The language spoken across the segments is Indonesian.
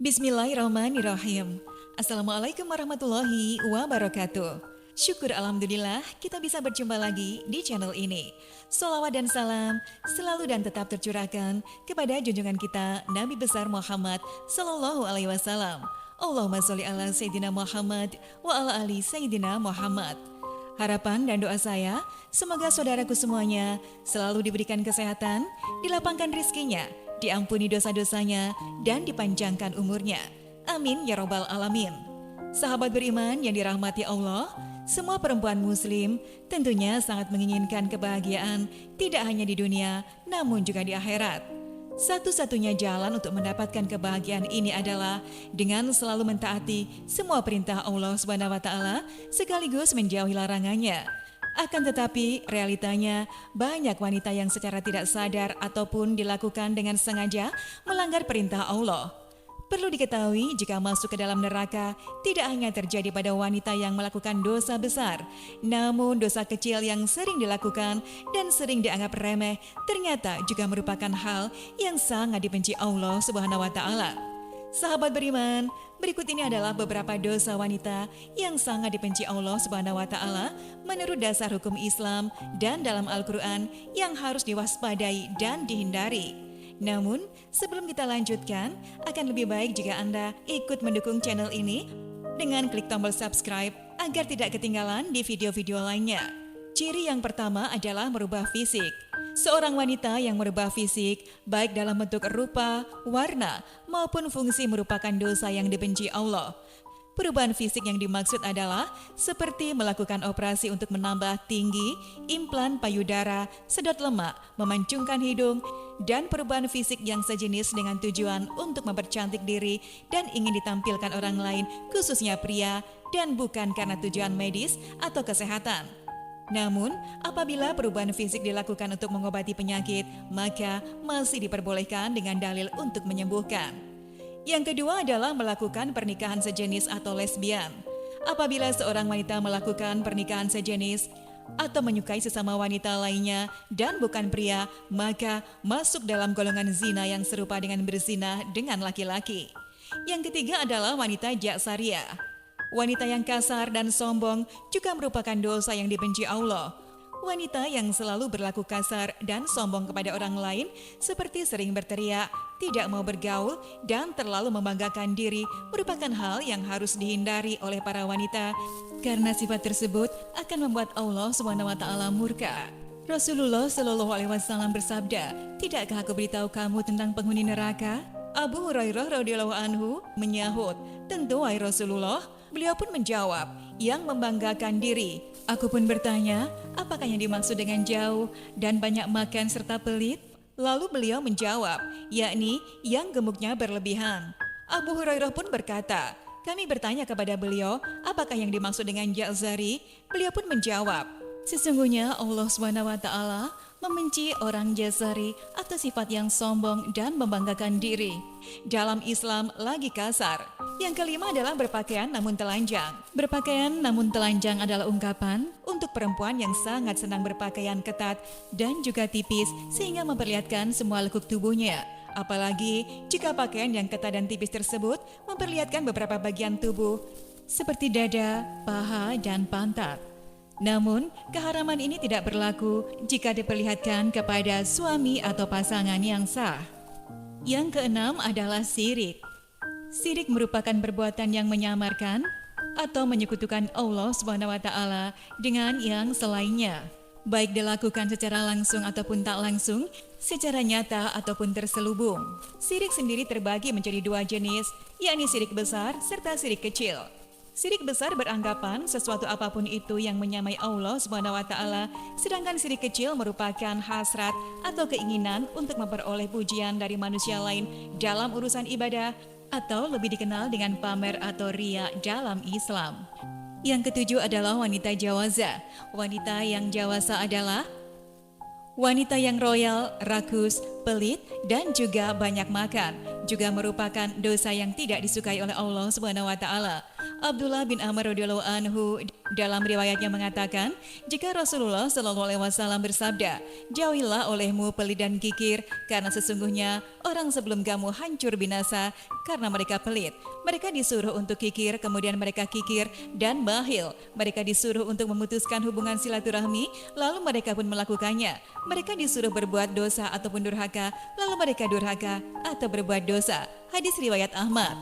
Bismillahirrahmanirrahim. Assalamualaikum warahmatullahi wabarakatuh. Syukur alhamdulillah kita bisa berjumpa lagi di channel ini. Sholawat dan salam selalu dan tetap tercurahkan kepada junjungan kita Nabi besar Muhammad Sallallahu Alaihi Wasallam. Allahumma sholli ala Sayyidina Muhammad wa ala ali Sayyidina Muhammad. Harapan dan doa saya, semoga saudaraku semuanya selalu diberikan kesehatan, dilapangkan rizkinya, diampuni dosa-dosanya, dan dipanjangkan umurnya. Amin ya robbal alamin. Sahabat beriman yang dirahmati Allah, semua perempuan muslim tentunya sangat menginginkan kebahagiaan tidak hanya di dunia, namun juga di akhirat. Satu-satunya jalan untuk mendapatkan kebahagiaan ini adalah dengan selalu mentaati semua perintah Allah SWT sekaligus menjauhi larangannya. Akan tetapi realitanya banyak wanita yang secara tidak sadar ataupun dilakukan dengan sengaja melanggar perintah Allah. Perlu diketahui jika masuk ke dalam neraka tidak hanya terjadi pada wanita yang melakukan dosa besar, namun dosa kecil yang sering dilakukan dan sering dianggap remeh ternyata juga merupakan hal yang sangat dibenci Allah Subhanahu wa Ta'ala. Sahabat beriman, berikut ini adalah beberapa dosa wanita yang sangat dibenci Allah Subhanahu wa Ta'ala menurut dasar hukum Islam dan dalam Al-Quran yang harus diwaspadai dan dihindari. Namun, sebelum kita lanjutkan, akan lebih baik jika Anda ikut mendukung channel ini dengan klik tombol subscribe agar tidak ketinggalan di video-video lainnya. Ciri yang pertama adalah merubah fisik. Seorang wanita yang merubah fisik, baik dalam bentuk rupa, warna, maupun fungsi merupakan dosa yang dibenci Allah. Perubahan fisik yang dimaksud adalah seperti melakukan operasi untuk menambah tinggi, implan payudara, sedot lemak, memancungkan hidung, dan perubahan fisik yang sejenis dengan tujuan untuk mempercantik diri dan ingin ditampilkan orang lain, khususnya pria, dan bukan karena tujuan medis atau kesehatan. Namun, apabila perubahan fisik dilakukan untuk mengobati penyakit, maka masih diperbolehkan dengan dalil untuk menyembuhkan. Yang kedua adalah melakukan pernikahan sejenis atau lesbian. Apabila seorang wanita melakukan pernikahan sejenis atau menyukai sesama wanita lainnya dan bukan pria, maka masuk dalam golongan zina yang serupa dengan berzina dengan laki-laki. Yang ketiga adalah wanita jaksariah. Wanita yang kasar dan sombong juga merupakan dosa yang dibenci Allah. Wanita yang selalu berlaku kasar dan sombong kepada orang lain seperti sering berteriak, tidak mau bergaul, dan terlalu membanggakan diri merupakan hal yang harus dihindari oleh para wanita karena sifat tersebut akan membuat Allah SWT murka. Rasulullah Shallallahu Alaihi Wasallam bersabda, "Tidakkah aku beritahu kamu tentang penghuni neraka?" Abu Hurairah radhiyallahu anhu menyahut, "Tentu wahai Rasulullah." Beliau pun menjawab, "Yang membanggakan diri." Aku pun bertanya, apakah yang dimaksud dengan jauh dan banyak makan serta pelit? Lalu beliau menjawab, yakni yang gemuknya berlebihan. Abu Hurairah pun berkata, kami bertanya kepada beliau, apakah yang dimaksud dengan jazari? Beliau pun menjawab, sesungguhnya Allah SWT membenci orang jazari atau sifat yang sombong dan membanggakan diri. Dalam Islam lagi kasar. Yang kelima adalah berpakaian namun telanjang. Berpakaian namun telanjang adalah ungkapan untuk perempuan yang sangat senang berpakaian ketat dan juga tipis sehingga memperlihatkan semua lekuk tubuhnya. Apalagi jika pakaian yang ketat dan tipis tersebut memperlihatkan beberapa bagian tubuh seperti dada, paha, dan pantat. Namun, keharaman ini tidak berlaku jika diperlihatkan kepada suami atau pasangan yang sah. Yang keenam adalah syirik. Syirik merupakan perbuatan yang menyamarkan atau menyekutukan Allah SWT dengan yang selainnya, baik dilakukan secara langsung ataupun tak langsung, secara nyata ataupun terselubung. Syirik sendiri terbagi menjadi dua jenis, yakni syirik besar serta syirik kecil. Syirik besar beranggapan sesuatu apapun itu yang menyamai Allah SWT, sedangkan syirik kecil merupakan hasrat atau keinginan untuk memperoleh pujian dari manusia lain dalam urusan ibadah, atau lebih dikenal dengan pamer atau riya dalam Islam. Yang ketujuh adalah wanita jawaza. Wanita yang jawaza adalah wanita yang royal, rakus, pelit, dan juga banyak makan. Juga merupakan dosa yang tidak disukai oleh Allah SWT. Abdullah bin Amr radhiyallahu anhu dalam riwayatnya mengatakan, jika Rasulullah Shallallahu alaihi wasallam bersabda, "Jauhilah olehmu pelit dan kikir, karena sesungguhnya orang sebelum kamu hancur binasa karena mereka pelit. Mereka disuruh untuk kikir, kemudian mereka kikir dan bakhil. Mereka disuruh untuk memutuskan hubungan silaturahmi, lalu mereka pun melakukannya. Mereka disuruh berbuat dosa ataupun durhaka, lalu mereka durhaka atau berbuat dosa." Hadis riwayat Ahmad.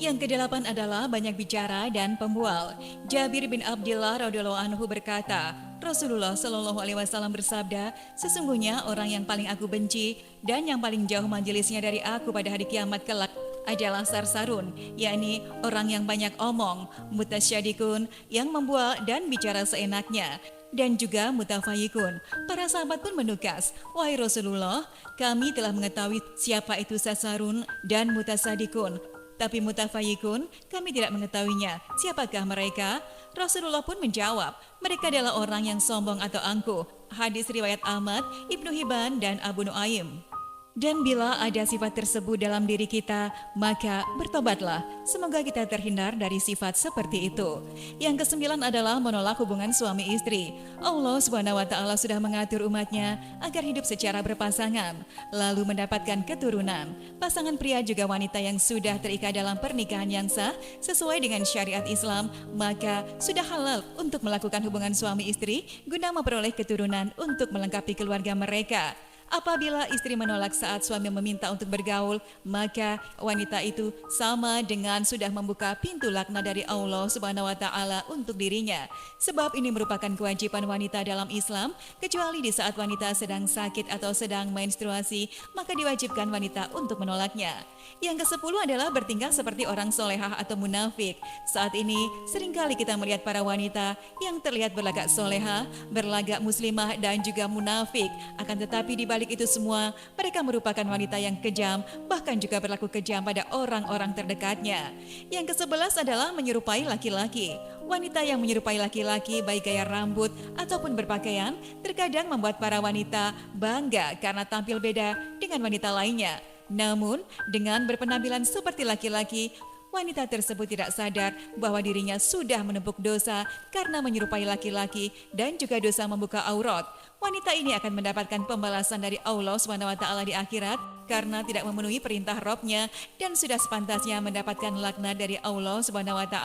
Yang kedelapan adalah banyak bicara dan pembual. Jabir bin Abdullah radhiyallahu anhu berkata, Rasulullah Shallallahu alaihi wasallam bersabda, "Sesungguhnya orang yang paling aku benci dan yang paling jauh majelisnya dari aku pada hari kiamat kelak adalah sarsarun, yakni orang yang banyak omong, mutasyadikun, yang membual dan bicara seenaknya, dan juga mutafayikun." Para sahabat pun menukas, "Wahai Rasulullah, kami telah mengetahui siapa itu sarsarun dan mutasadikun. Tapi mutafayikun, kami tidak mengetahuinya. Siapakah mereka?" Rasulullah pun menjawab, "Mereka adalah orang yang sombong atau angkuh." Hadis riwayat Ahmad, Ibnu Hibban, dan Abu Nuaim. Dan bila ada sifat tersebut dalam diri kita, maka bertobatlah. Semoga kita terhindar dari sifat seperti itu. Yang kesembilan adalah menolak hubungan suami istri. Allah SWT sudah mengatur umatnya agar hidup secara berpasangan, lalu mendapatkan keturunan. Pasangan pria juga wanita yang sudah terikat dalam pernikahan yang sah sesuai dengan syariat Islam, maka sudah halal untuk melakukan hubungan suami istri guna memperoleh keturunan untuk melengkapi keluarga mereka. Apabila istri menolak saat suami meminta untuk bergaul, maka wanita itu sama dengan sudah membuka pintu laknat dari Allah SWT untuk dirinya. Sebab ini merupakan kewajiban wanita dalam Islam, kecuali di saat wanita sedang sakit atau sedang menstruasi, maka diwajibkan wanita untuk menolaknya. Yang ke-10 adalah bertingkah seperti orang solehah atau munafik. Saat ini seringkali kita melihat para wanita yang terlihat berlagak solehah, berlagak muslimah, dan juga munafik. Akan tetapi di balik itu semua, mereka merupakan wanita yang kejam, bahkan juga berlaku kejam pada orang-orang terdekatnya. Yang ke-11 adalah menyerupai laki-laki. Wanita yang menyerupai laki-laki baik gaya rambut ataupun berpakaian terkadang membuat para wanita bangga karena tampil beda dengan wanita lainnya. Namun, dengan berpenampilan seperti laki-laki, wanita tersebut tidak sadar bahwa dirinya sudah menumpuk dosa karena menyerupai laki-laki dan juga dosa membuka aurat. Wanita ini akan mendapatkan pembalasan dari Allah SWT di akhirat karena tidak memenuhi perintah Rabb-nya dan sudah sepantasnya mendapatkan laknat dari Allah SWT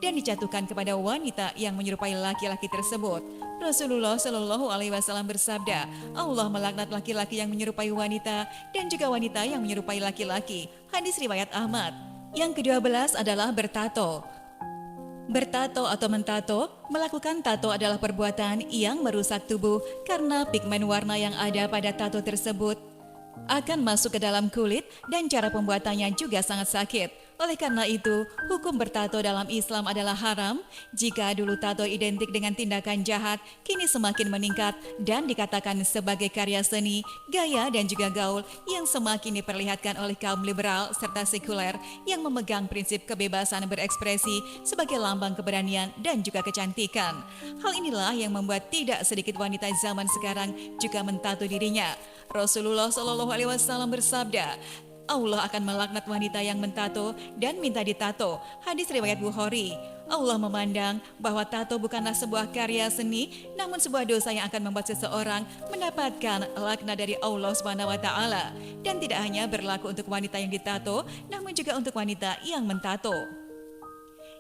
dan dijatuhkan kepada wanita yang menyerupai laki-laki tersebut. Rasulullah Shallallahu alaihi wasallam bersabda, Allah melaknat laki-laki yang menyerupai wanita dan juga wanita yang menyerupai laki-laki. Hadis riwayat Ahmad. Yang ke-12 adalah bertato. Bertato atau mentato, melakukan tato adalah perbuatan yang merusak tubuh karena pigmen warna yang ada pada tato tersebut akan masuk ke dalam kulit dan cara pembuatannya juga sangat sakit. Oleh karena itu, hukum bertato dalam Islam adalah haram. Jika dulu tato identik dengan tindakan jahat, kini semakin meningkat dan dikatakan sebagai karya seni, gaya dan juga gaul yang semakin diperlihatkan oleh kaum liberal serta sekuler yang memegang prinsip kebebasan berekspresi sebagai lambang keberanian dan juga kecantikan. Hal inilah yang membuat tidak sedikit wanita zaman sekarang juga mentato dirinya. Rasulullah Shallallahu alaihi wasallam bersabda, Allah akan melaknat wanita yang mentato dan minta ditato. Hadis riwayat Bukhari. Allah memandang bahwa tato bukanlah sebuah karya seni, namun sebuah dosa yang akan membuat seseorang mendapatkan laknat dari Allah SWT. Dan tidak hanya berlaku untuk wanita yang ditato, namun juga untuk wanita yang mentato.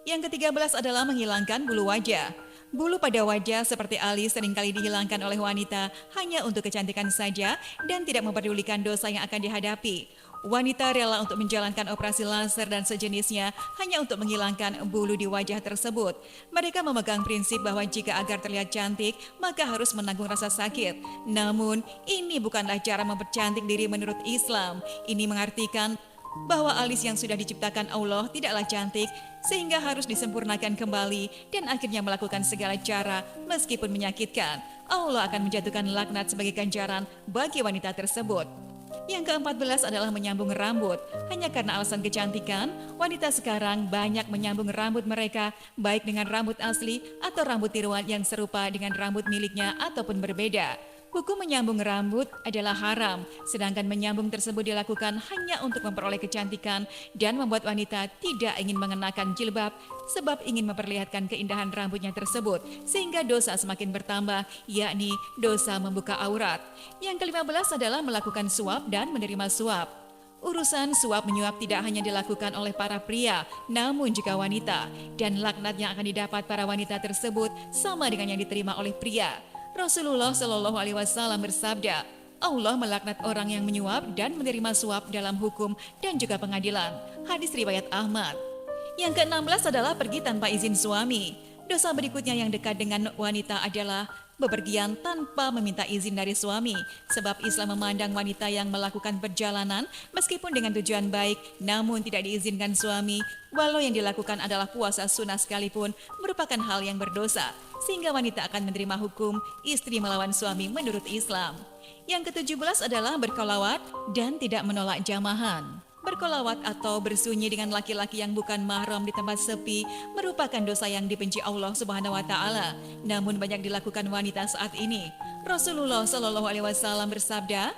Yang ke-13 adalah menghilangkan bulu wajah. Bulu pada wajah seperti alis seringkali dihilangkan oleh wanita hanya untuk kecantikan saja dan tidak memperdulikan dosa yang akan dihadapi. Wanita rela untuk menjalankan operasi laser dan sejenisnya hanya untuk menghilangkan bulu di wajah tersebut. Mereka memegang prinsip bahwa jika agar terlihat cantik, maka harus menanggung rasa sakit. Namun, ini bukanlah cara mempercantik diri menurut Islam. Ini mengartikan bahwa alis yang sudah diciptakan Allah tidaklah cantik, sehingga harus disempurnakan kembali dan akhirnya melakukan segala cara meskipun menyakitkan. Allah akan menjatuhkan laknat sebagai ganjaran bagi wanita tersebut. Yang ke-14 adalah menyambung rambut. Hanya karena alasan kecantikan, wanita sekarang banyak menyambung rambut mereka, baik dengan rambut asli atau rambut tiruan yang serupa dengan rambut miliknya ataupun berbeda. Hukum menyambung rambut adalah haram, sedangkan menyambung tersebut dilakukan hanya untuk memperoleh kecantikan dan membuat wanita tidak ingin mengenakan jilbab sebab ingin memperlihatkan keindahan rambutnya tersebut, sehingga dosa semakin bertambah, yakni dosa membuka aurat. Yang ke-15 adalah melakukan suap dan menerima suap. Urusan suap menyuap tidak hanya dilakukan oleh para pria, namun juga wanita, dan laknat yang akan didapat para wanita tersebut sama dengan yang diterima oleh pria. Rasulullah Shallallahu Alaihi Wasallam bersabda, Allah melaknat orang yang menyuap dan menerima suap dalam hukum dan juga pengadilan. Hadis riwayat Ahmad. Yang ke-16 adalah pergi tanpa izin suami. Dosa berikutnya yang dekat dengan wanita adalah bepergian tanpa meminta izin dari suami, sebab Islam memandang wanita yang melakukan perjalanan meskipun dengan tujuan baik namun tidak diizinkan suami, walau yang dilakukan adalah puasa sunnah sekalipun, merupakan hal yang berdosa, sehingga wanita akan menerima hukum istri melawan suami menurut Islam. Yang ke-17 adalah berkolawat dan tidak menolak jamahan. Berkolawat atau bersunyi dengan laki-laki yang bukan mahram di tempat sepi merupakan dosa yang dibenci Allah Subhanahu wa taala, namun banyak dilakukan wanita saat ini. Rasulullah Shallallahu alaihi wasallam bersabda,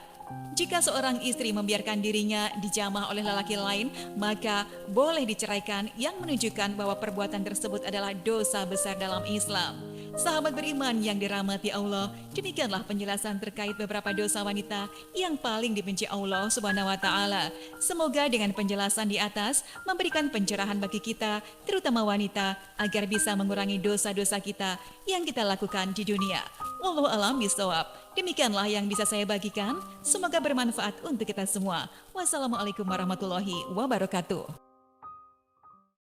jika seorang istri membiarkan dirinya dijamah oleh lelaki lain, maka boleh diceraikan, yang menunjukkan bahwa perbuatan tersebut adalah dosa besar dalam Islam. Sahabat beriman yang dirahmati Allah, demikianlah penjelasan terkait beberapa dosa wanita yang paling dibenci Allah Subhanahu wa taala. Semoga dengan penjelasan di atas memberikan pencerahan bagi kita, terutama wanita, agar bisa mengurangi dosa-dosa kita yang kita lakukan di dunia. Wallahu a'lam bishawab. Demikianlah yang bisa saya bagikan. Semoga bermanfaat untuk kita semua. Wassalamualaikum warahmatullahi wabarakatuh.